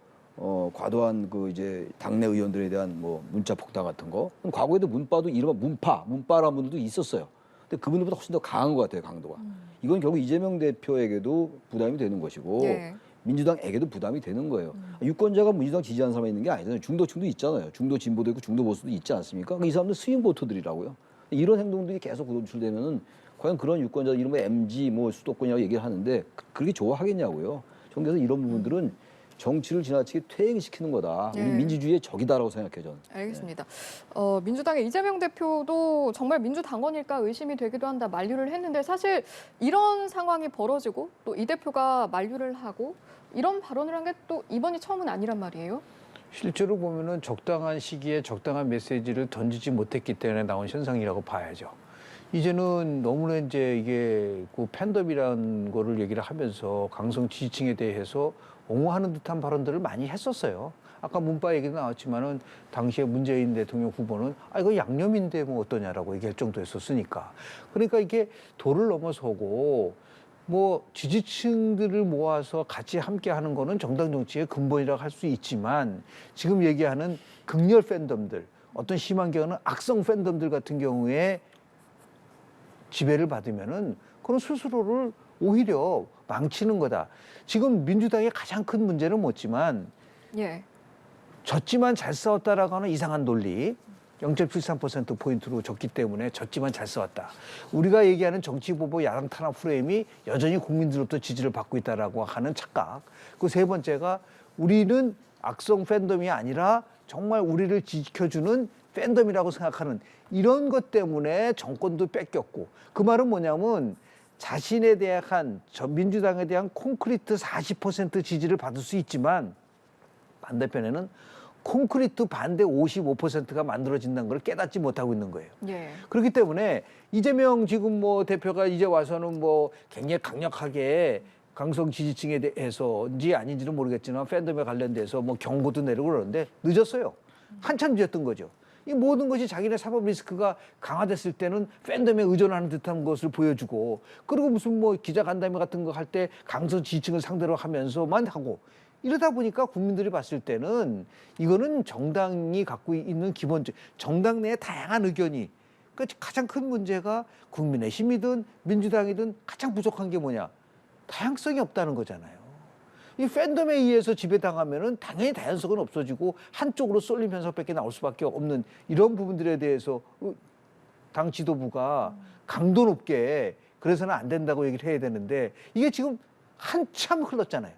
과도한 그 이제 당내 의원들에 대한 뭐 문자 폭탄 같은 거 과거에도 문파도 이른바 문파라는 분들도 있었어요. 근데 그분들보다 훨씬 더 강한 것 같아요, 강도가. 이건 결국 이재명 대표에게도 부담이 되는 것이고 예. 민주당에게도 부담이 되는 거예요. 유권자가 민주당 지지하는 사람이 있는 게 아니잖아요. 중도층도 있잖아요. 중도 진보도 있고 중도 보수도 있지 않습니까? 이 사람들 스윙 보터들이라고요. 이런 행동들이 계속 노출되면은 과연 그런 유권자 이른바 MG 뭐 수도권이라고 얘기를 하는데 그렇게 좋아하겠냐고요. 저는 그래서 이런 부분들은 정치를 지나치게 퇴행시키는 거다. 우리 네. 민주주의의 적이다라고 생각해요, 저는. 알겠습니다. 민주당의 이재명 대표도 정말 민주당원일까 의심이 되기도 한다 만류를 했는데 사실 이런 상황이 벌어지고 또 이 대표가 만류를 하고 이런 발언을 한 게 또 이번이 처음은 아니란 말이에요. 실제로 보면은 적당한 시기에 적당한 메시지를 던지지 못했기 때문에 나온 현상이라고 봐야죠. 이제는 너무나 이제 이게 그 팬덤이라는 거를 얘기를 하면서 강성 지지층에 대해서 옹호하는 듯한 발언들을 많이 했었어요. 아까 문파 얘기도 나왔지만은 당시에 문재인 대통령 후보는 이거 양념인데 뭐 어떠냐라고 얘기할 정도였었으니까. 그러니까 이게 도를 넘어서고 뭐 지지층들을 모아서 같이 함께 하는 거는 정당 정치의 근본이라고 할 수 있지만 지금 얘기하는 극렬 팬덤들, 어떤 심한 경우는 악성 팬덤들 같은 경우에 지배를 받으면은 그런 스스로를 오히려 망치는 거다. 지금 민주당의 가장 큰 문제는 뭐지만 예. 졌지만 잘 싸웠다라고 하는 이상한 논리. 0.73%포인트로 졌기 때문에 졌지만 잘 싸웠다. 우리가 얘기하는 정치 보복 야당 탄압 프레임이 여전히 국민들로부터 지지를 받고 있다라고 하는 착각. 그 세 번째가 우리는 악성 팬덤이 아니라 정말 우리를 지켜주는 팬덤이라고 생각하는 이런 것 때문에 정권도 뺏겼고 그 말은 뭐냐면 자신에 대한 민주당에 대한 콘크리트 40% 지지를 받을 수 있지만 반대편에는 콘크리트 반대 55%가 만들어진다는 걸 깨닫지 못하고 있는 거예요. 예. 그렇기 때문에 이재명 지금 뭐 대표가 이제 와서는 뭐 굉장히 강력하게 강성 지지층에 대해서인지 아닌지는 모르겠지만 팬덤에 관련돼서 뭐 경고도 내리고 그러는데 늦었어요. 한참 늦었던 거죠. 이 모든 것이 자기네 사법 리스크가 강화됐을 때는 팬덤에 의존하는 듯한 것을 보여주고 그리고 무슨 뭐 기자간담회 같은 거 할 때 강성 지지층을 상대로 하면서만 하고 이러다 보니까 국민들이 봤을 때는 이거는 정당이 갖고 있는 기본적 정당 내의 다양한 의견이 그러니까 가장 큰 문제가 국민의힘이든 민주당이든 가장 부족한 게 뭐냐 다양성이 없다는 거잖아요. 이 팬덤에 의해서 지배당하면은 당연히 다양성은 없어지고 한쪽으로 쏠림 현상밖에 나올 수밖에 없는 이런 부분들에 대해서 당 지도부가 강도 높게 그래서는 안 된다고 얘기를 해야 되는데 이게 지금 한참 흘렀잖아요.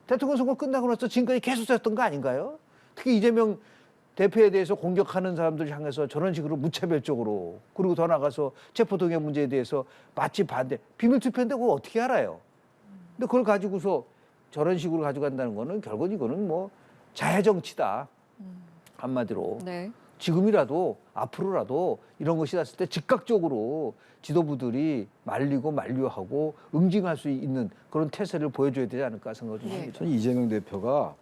대통령 선거 끝나고 나서 지금까지 계속 했던 거 아닌가요? 특히 이재명 대표에 대해서 공격하는 사람들 향해서 저런 식으로 무차별적으로 그리고 더 나가서 체포동의 문제에 대해서 마치 반대 비밀투표인데 그걸 어떻게 알아요? 근데 그걸 가지고서 저런 식으로 가져간다는 거는 결국 이거는 뭐 자해정치다 한마디로 네. 지금이라도 앞으로라도 이런 것이 났을 때 즉각적으로 지도부들이 말리고 만류하고 응징할 수 있는 그런 태세를 보여줘야 되지 않을까 생각을 좀 합니다. 저는 이재명 대표가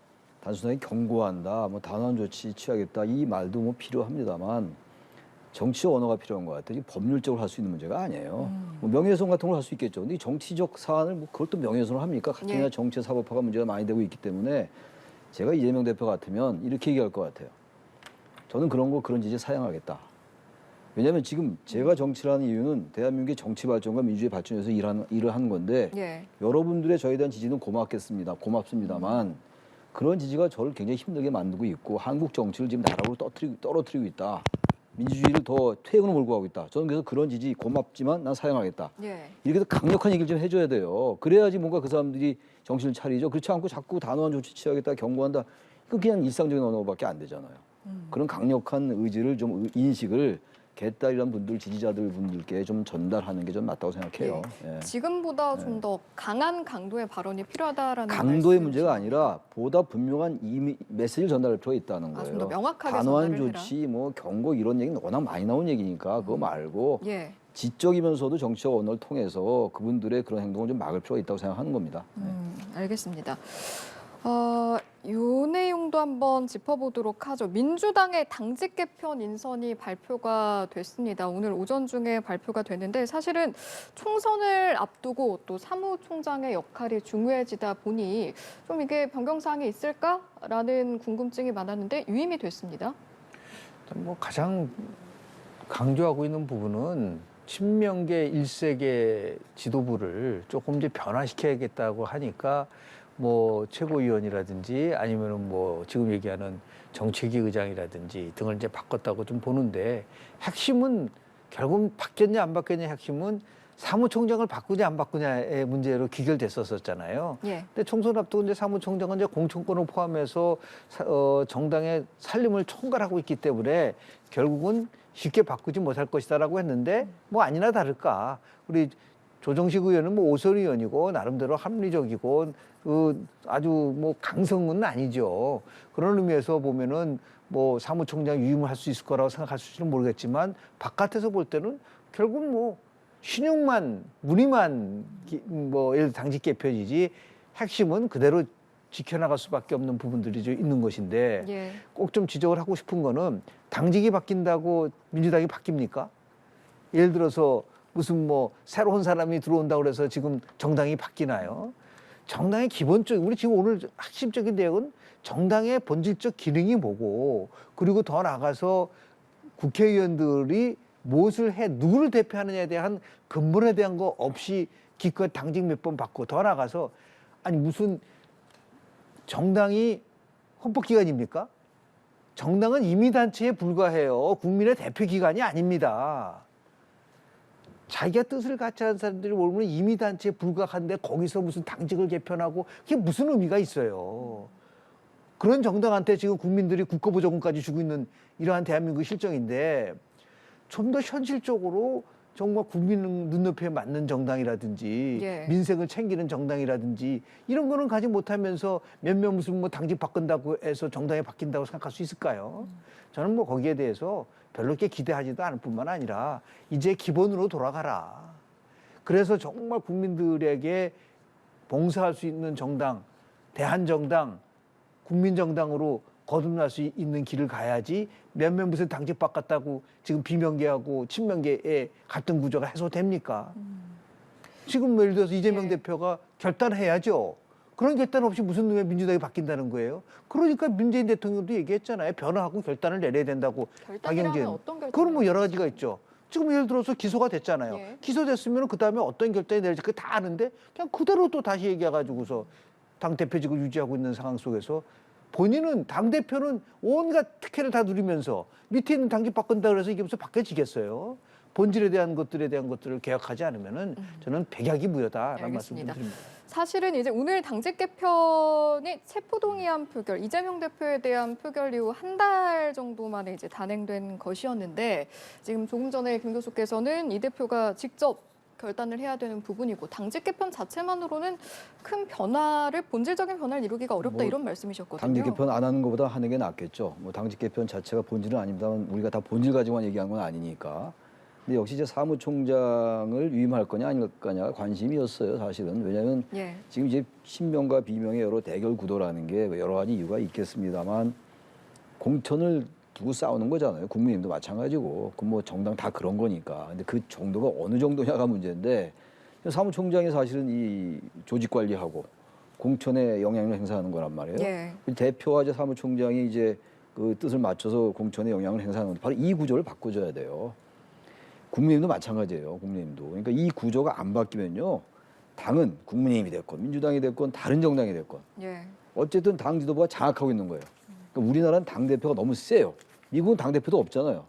단순하게 경고한다, 뭐 단호한 조치 취하겠다 이 말도 뭐 필요합니다만 정치 언어가 필요한 것 같아요. 법률적으로 할 수 있는 문제가 아니에요. 뭐 명예훼손 같은 걸 할 수 있겠죠. 근데 이 정치적 사안을 뭐 그걸 또 명예훼손을 합니까? 가뜩이나 네. 정치 사법화가 문제가 많이 되고 있기 때문에 제가 이재명 대표 같으면 이렇게 얘기할 것 같아요. 저는 그런 지지 사양하겠다. 왜냐하면 지금 제가 정치를 하는 이유는 대한민국의 정치 발전과 민주주의 발전에서 일을 하는 건데 예. 여러분들의 저에 대한 지지는 고맙습니다만 그런 지지가 저를 굉장히 힘들게 만들고 있고 한국 정치를 지금 나락으로 떨어뜨리고 있다. 민주주의를 더 퇴행으로 몰고 가고 있다. 저는 그래서 그런 지지 고맙지만 난 사양하겠다. 예. 이렇게 해서 강력한 얘기를 좀 해줘야 돼요. 그래야지 뭔가 그 사람들이 정신을 차리죠. 그렇지 않고 자꾸 단호한 조치 취하겠다, 경고한다. 이건 그냥 일상적인 언어밖에 안 되잖아요. 그런 강력한 의지를 좀 인식을 개딸이란 분들, 지지자들 분들께 좀 전달하는 게 좀 맞다고 생각해요. 예. 지금보다 좀 더 강한 강도의 발언이 필요하다라는 강도의 말씀이시죠? 문제가 아니라 보다 분명한 메시지를 전달할 필요가 있다는 거예요. 좀 더 명확하게 단호한 전달을 해라. 조치, 뭐 경고 이런 얘기는 워낙 많이 나온 얘기니까 그거 말고 예. 지적이면서도 정치적 언어를 통해서 그분들의 그런 행동을 좀 막을 필요가 있다고 생각하는 겁니다. 알겠습니다. 요 내용도 한번 짚어보도록 하죠. 민주당의 당직 개편 인선이 발표가 됐습니다. 오늘 오전 중에 발표가 됐는데 사실은 총선을 앞두고 또 사무총장의 역할이 중요해지다 보니 좀 이게 변경사항이 있을까라는 궁금증이 많았는데 유임이 됐습니다. 뭐 가장 강조하고 있는 부분은 친명계 1세계 지도부를 조금 이제 변화시켜야겠다고 하니까 뭐 최고위원이라든지 아니면은 뭐 지금 얘기하는 정책위 의장이라든지 등을 이제 바꿨다고 좀 보는데 핵심은 결국 바뀌었냐 안 바뀌었냐 핵심은 사무총장을 바꾸냐 안 바꾸냐의 문제로 귀결됐었잖아요. 예. 근데 총선 앞두고 이제 사무총장은 이제 공천권을 포함해서 정당의 살림을 총괄하고 있기 때문에 결국은 쉽게 바꾸지 못할 것이다라고 했는데 뭐 아니나 다를까 우리 조정식 의원은 뭐 오선 의원이고 나름대로 합리적이고 아주 뭐 강성은 아니죠. 그런 의미에서 보면은 뭐 사무총장 유임을 할 수 있을 거라고 생각할 수는 모르겠지만 바깥에서 볼 때는 결국 뭐 신용만 무늬만 뭐 예를 들어 당직 개편이지 핵심은 그대로 지켜나갈 수밖에 없는 부분들이 좀 있는 것인데 예. 꼭 좀 지적을 하고 싶은 거는 당직이 바뀐다고 민주당이 바뀝니까? 예를 들어서 무슨 뭐 새로운 사람이 들어온다고 그래서 지금 정당이 바뀌나요? 정당의 기본적인 우리 지금 오늘 핵심적인 내용은 정당의 본질적 기능이 뭐고 그리고 더 나아가서 국회의원들이 무엇을 해 누구를 대표하느냐에 대한 근본에 대한 거 없이 기껏 당직 몇 번 받고 더 나아가서 아니 무슨 정당이 헌법기관입니까? 정당은 임의단체에 불과해요. 국민의 대표기관이 아닙니다. 자기가 뜻을 같이 하는 사람들이 모르면 임의단체에 불과한데 거기서 무슨 당직을 개편하고 그게 무슨 의미가 있어요. 그런 정당한테 지금 국민들이 국가보조금까지 주고 있는 이러한 대한민국 실정인데 좀 더 현실적으로 정말 국민 눈높이에 맞는 정당이라든지 예. 민생을 챙기는 정당이라든지 이런 거는 가지 못하면서 몇몇 무슨 뭐 당직 바꾼다고 해서 정당이 바뀐다고 생각할 수 있을까요? 저는 뭐 거기에 대해서 별로 이렇게 기대하지도 않을 뿐만 아니라 이제 기본으로 돌아가라. 그래서 정말 국민들에게 봉사할 수 있는 정당, 대한정당, 국민정당으로 거듭날 수 있는 길을 가야지 몇몇 무슨 당직 바꿨다고 지금 비명계하고 친명계의 갈등 구조가 해소됩니까? 지금 예를 들어서 이재명 예. 대표가 결단해야죠. 그런 결단 없이 무슨 놈의 민주당이 바뀐다는 거예요? 그러니까 문재인 대통령도 얘기했잖아요. 변화하고 결단을 내려야 된다고. 결단이라면 어떤 결단? 그건 뭐 여러 가지가 있죠. 지금 예를 들어서 기소가 됐잖아요. 예. 기소됐으면 그 다음에 어떤 결단이 내릴지 그거 다 아는데 그냥 그대로 또 다시 얘기해가지고서 당대표직을 유지하고 있는 상황 속에서 본인은 당대표는 온갖 특혜를 다 누리면서 밑에 있는 당직 바꾼다 그래서 이게 무슨 바뀌어지겠어요? 본질에 대한 것들에 대한 것들을 개혁하지 않으면은 저는 백약이 무효다라는 말씀 좀 알겠습니다. 드립니다. 사실은 이제 오늘 당직 개편이 체포동의안 표결, 이재명 대표에 대한 표결 이후 한 달 정도 만에 이제 단행된 것이었는데 지금 조금 전에 김 교수께서는 이 대표가 직접 결단을 해야 되는 부분이고 당직 개편 자체만으로는 큰 변화를 본질적인 변화를 이루기가 어렵다 뭐 이런 말씀이셨거든요. 당직 개편 안 하는 것보다 하는 게 낫겠죠. 뭐 당직 개편 자체가 본질은 아닙니다만 우리가 다 본질 가지고만 얘기한 건 아니니까. 근데 역시 이제 사무총장을 위임할 거냐 아닐 거냐가 관심이었어요, 사실은. 왜냐하면 예. 지금 이제 친명과 비명의 여러 대결 구도라는 게 여러 가지 이유가 있겠습니다만 공천을 두고 싸우는 거잖아요. 국민의힘도 마찬가지고. 그 뭐 정당 다 그런 거니까. 근데 그 정도가 어느 정도냐가 문제인데 사무총장이 사실은 이 조직 관리하고 공천에 영향을 행사하는 거란 말이에요. 예. 대표와 이제 사무총장이 이제 그 뜻을 맞춰서 공천에 영향을 행사하는 건데 바로 이 구조를 바꿔줘야 돼요. 국민의힘도 마찬가지예요. 국민의힘도. 그러니까 이 구조가 안 바뀌면요. 당은 국민의힘이 됐건 민주당이 됐건 다른 정당이 됐건 예. 어쨌든 당 지도부가 장악하고 있는 거예요. 그러니까 우리나라는 당대표가 너무 세요. 미국은 당대표도 없잖아요.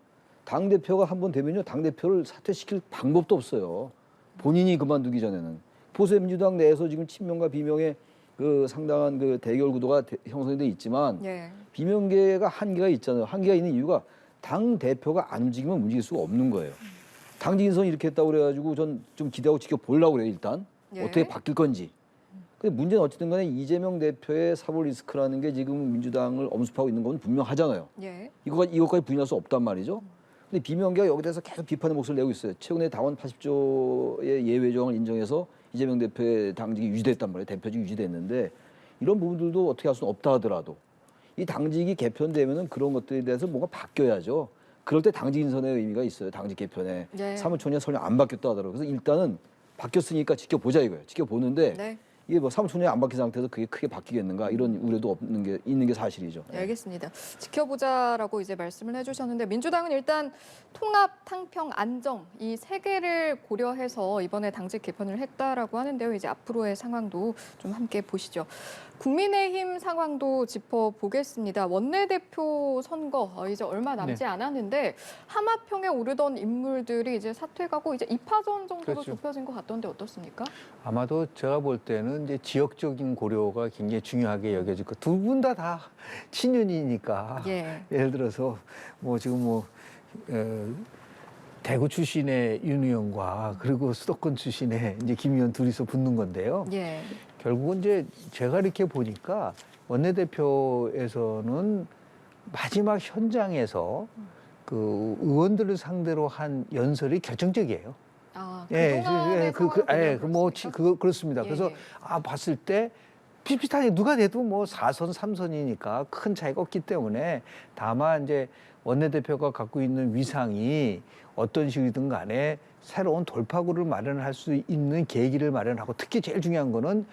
당 대표가 한 번 되면요, 당 대표를 사퇴시킬 방법도 없어요. 본인이 그만두기 전에는. 보수 민주당 내에서 지금 친명과 비명의 그 상당한 그 대결 구도가 형성돼 있지만 예. 비명계가 한계가 있잖아요. 한계가 있는 이유가 당 대표가 안 움직이면 움직일 수가 없는 거예요. 당진선 이렇게 했다고 그래가지고 전 좀 기대하고 지켜보려고 그래요. 일단 예. 어떻게 바뀔 건지. 근데 문제는 어쨌든 간에 이재명 대표의 사법 리스크라는 게 지금 민주당을 엄습하고 있는 건 분명하잖아요. 예. 이것까지 부인할 수 없단 말이죠. 근데 비명계가 여기 대해서 계속 비판의 목소리를 내고 있어요. 최근에 당원 80조의 예외 조항을 인정해서 이재명 대표의 당직이 유지됐단 말이에요. 대표직이 유지됐는데 이런 부분들도 어떻게 할 수는 없다 하더라도 이 당직이 개편되면은 그런 것들에 대해서 뭔가 바뀌어야죠. 그럴 때 당직 인선의 의미가 있어요. 당직 개편에. 네. 사무총장 설령 안 바뀌었다 하더라고요. 그래서 일단은 바뀌었으니까 지켜보자 이거예요. 지켜보는데 네. 이게 뭐 사무총장이 안 바뀐 상태에서 그게 크게 바뀌겠는가 이런 우려도 있는 게 사실이죠. 네, 알겠습니다. 지켜보자라고 이제 말씀을 해주셨는데 민주당은 일단 통합, 탕평, 안정 이 세 개를 고려해서 이번에 당직 개편을 했다라고 하는데요. 이제 앞으로의 상황도 좀 함께 보시죠. 국민의힘 상황도 짚어보겠습니다. 원내대표 선거 이제 얼마 남지 않았는데 하마평에 오르던 인물들이 이제 사퇴가고 이제 2파전 정도로 그렇죠. 좁혀진 것 같던데 어떻습니까? 아마도 제가 볼 때는 이제 지역적인 고려가 굉장히 중요하게 여겨지고 두 분 다 친윤이니까 예. 예를 들어서 뭐 지금 뭐 대구 출신의 윤 의원과 그리고 수도권 출신의 이제 김 의원 둘이서 붙는 건데요. 예. 결국은 이제 제가 이렇게 보니까 원내대표에서는 마지막 현장에서 그 의원들을 상대로 한 연설이 결정적이에요. 아, 예, 그동안의 그렇습니다. 예, 그래서 예. 봤을 때 비슷하게 누가 돼도 뭐 4선, 3선이니까 큰 차이가 없기 때문에 다만 이제 원내대표가 갖고 있는 위상이 어떤 식이든 간에 새로운 돌파구를 마련할 수 있는 계기를 마련하고 특히 제일 중요한 거는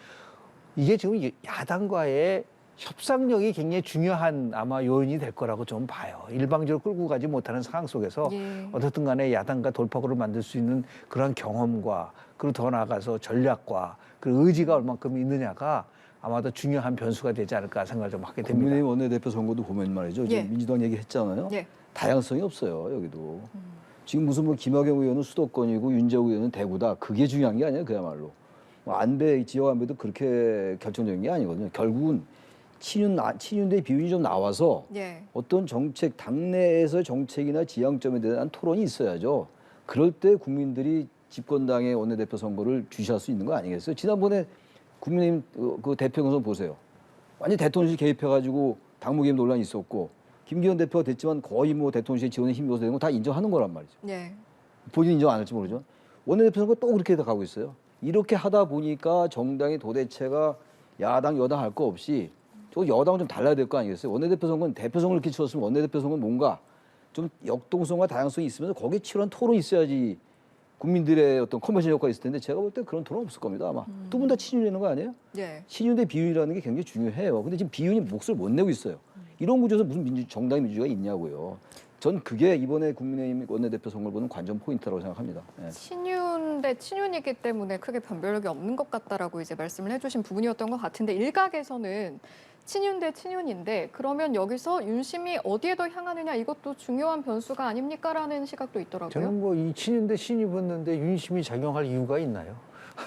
이게 지금 야당과의 협상력이 굉장히 중요한 아마 요인이 될 거라고 좀 봐요. 일방적으로 끌고 가지 못하는 상황 속에서 예. 어떻든 간에 야당과 돌파구를 만들 수 있는 그런 경험과 그리고 더 나아가서 전략과 그 의지가 얼만큼 있느냐가 아마도 중요한 변수가 되지 않을까 생각을 좀 하게 됩니다. 국민의힘 원내대표 선거도 보면 말이죠. 지금 예. 민주당 얘기했잖아요. 예. 다양성이 없어요. 여기도. 지금 무슨 뭐 김학영 의원은 수도권이고 윤재욱 의원은 대구다. 그게 중요한 게 아니에요. 그야말로. 뭐 안배, 지역 안배도 그렇게 결정적인 게 아니거든요. 결국은 친윤 대 비윤이 좀 나와서 예. 어떤 정책, 당내에서 정책이나 지향점에 대한 토론이 있어야죠. 그럴 때 국민들이 집권당의 원내대표 선거를 주시할 수 있는 거 아니겠어요? 지난번에 국민의힘 그 대표 경선 보세요. 완전 대통령실 개입해가지고 당무개입 논란이 있었고 김기현 대표가 됐지만 거의 뭐 대통령실 지원에 힘줘서 되는 거 다 인정하는 거란 말이죠. 예. 본인 인정 안 할지 모르죠. 원내대표 선거 또 그렇게 가고 있어요. 이렇게 하다 보니까 정당이 도대체가 야당, 여당 할 거 없이 저 여당은 좀 달라야 될 거 아니겠어요? 원내대표 선거는 대표 선거를 이렇게 치렀으면 원내대표 선거는 뭔가 좀 역동성과 다양성이 있으면서 거기에 치열한 토론이 있어야지 국민들의 어떤 컨벤션 효과가 있을 텐데 제가 볼 때 그런 토론 없을 겁니다 아마. 두 분 다 친윤이라는 거 아니에요? 예. 친윤 대 비윤이라는 게 굉장히 중요해요. 근데 지금 비윤이 몫을 못 내고 있어요. 이런 구조에서 무슨 정당의 민주주의가 있냐고요. 전 그게 이번에 국민의힘 원내대표 선거를 보는 관전 포인트라고 생각합니다. 예. 친윤 대 친윤이기 때문에 크게 변별력이 없는 것 같다라고 이제 말씀을 해주신 부분이었던 것 같은데 일각에서는 친윤 대 친윤인데 그러면 여기서 윤심이 어디에 더 향하느냐 이것도 중요한 변수가 아닙니까라는 시각도 있더라고요. 저는 뭐 이 친윤 대 신이 붙는데 윤심이 작용할 이유가 있나요?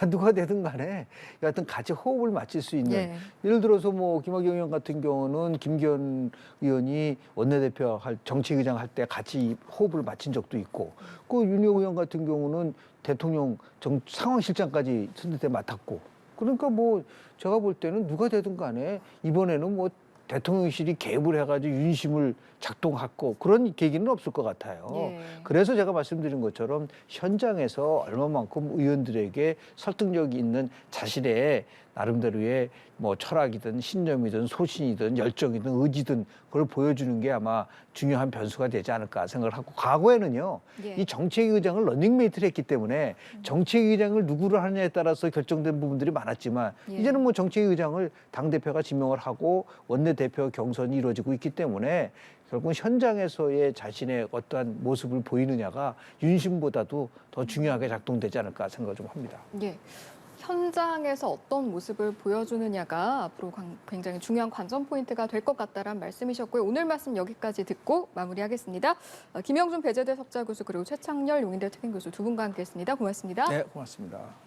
누가 되든 간에 여하튼 같이 호흡을 맞출 수 있는 예. 예를 들어서 뭐 김학영 의원 같은 경우는 김기현 의원이 원내대표 할 정책의장 할 때 같이 호흡을 맞춘 적도 있고 그 윤혁 의원 같은 경우는 대통령 상황실장까지 선대 때 맡았고 그러니까 뭐 제가 볼 때는 누가 되든 간에 이번에는 뭐 대통령실이 개입을 해가지고 윤심을 작동하고 그런 계기는 없을 것 같아요. 예. 그래서 제가 말씀드린 것처럼 현장에서 얼마만큼 의원들에게 설득력이 있는 자신의 나름대로의 뭐 철학이든 신념이든 소신이든 열정이든 의지든 그걸 보여주는 게 아마 중요한 변수가 되지 않을까 생각을 하고 과거에는요. 예. 이 정책의장을 런닝메이트를 했기 때문에 정책의장을 누구를 하느냐에 따라서 결정된 부분들이 많았지만 예. 이제는 뭐 정책의장을 당대표가 지명을 하고 원내대표 경선이 이루어지고 있기 때문에 결국 현장에서의 자신의 어떠한 모습을 보이느냐가 윤심보다도 더 중요하게 작동되지 않을까 생각을 좀 합니다. 예. 현장에서 어떤 모습을 보여주느냐가 앞으로 굉장히 중요한 관전 포인트가 될 것 같다라는 말씀이셨고요. 오늘 말씀 여기까지 듣고 마무리하겠습니다. 김영준 배재대 석좌 교수 그리고 최창렬 용인대 특임교수 두 분과 함께했습니다. 고맙습니다. 네, 고맙습니다.